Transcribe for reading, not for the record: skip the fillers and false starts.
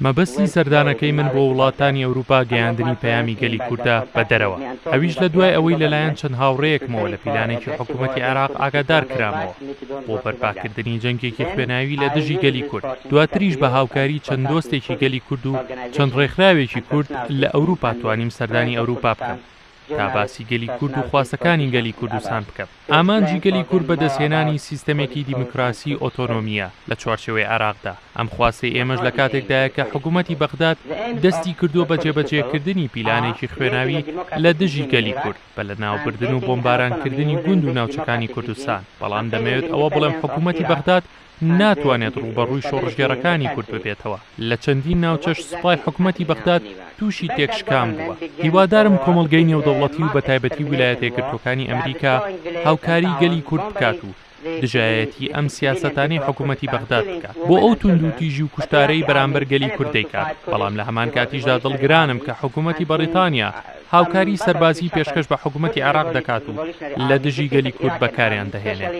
مەبەستی سەردانەکەی من بۆ وڵاتانی ئەوروپا گەیاندنی پەیامی گەلی کوردە بە دەرەوە، ئەویش لە دوای ئەوەی لەلایەن چەند هاوڕێیەکمەوە لە پیلانێکی حکوومەتی عێراق ئاگادار کرامەوە بۆ بەرپاکردنی جەنگێکی خوێناوی لە دژی گەلی کورد. دواتریش بە هاوکاری چەند دۆستێکی گەلی کورد و چەند ڕێکخراوێکی کورد لە ئەوروپا توانیم سەردانی ئەوروپا بکەم تا باسی گەلی کورد و خواستەکانی گەلی کوردستان بکەم. ئامانجی گەلی کورد بەدەستهێنانی سیستەمێکی دیموکراسی ئۆتۆنۆمیە لە چوارچێوەی عێراقدا. ئەم خواستی ئێمەش لە کاتێکدایە کە حکوومەتی بەغداد دەستی کردووە بە جێبەجێکردنی پیلانێکی خوێناوی لە دژی گەلی کورد بە لە ناوبردن و بۆمبارانکردنی گوند و ناوچەکانی کوردستان. بەڵام دەمەوێت ئەوە بڵێم حکوومەتی بەغداد ناتوانێت ڕوبەڕووی شۆڕژگێڕەکانی کورد ببێتەوە. لە چەندین ناوچەش سوپای حکوومەتی بەغداد تووشی تێکشکام بووە. هیوادارم کۆمەڵگەی نێودەوڵەتی و بەتایبەتی ویلایەتە یەکگرتووەکانی ئەمریکا هاوکاری گەلی کورد بکات و دژایەتی ئەم سیاسەتانەی حکوومەتی بەغداد بکات بۆ ئەو توند و تیژی و کوشتارەی بەرامبەر گەلی کورد دەیکات. بەڵام لە هەمان کاتیشدا دڵگرانم کە حکوومەتی بەریتانیا هاوکاری سەربازی پێشکەش بە حکوومەتی عێراق دەکات و لە دژی گەلی کورد بەکاریان دەهێنێت.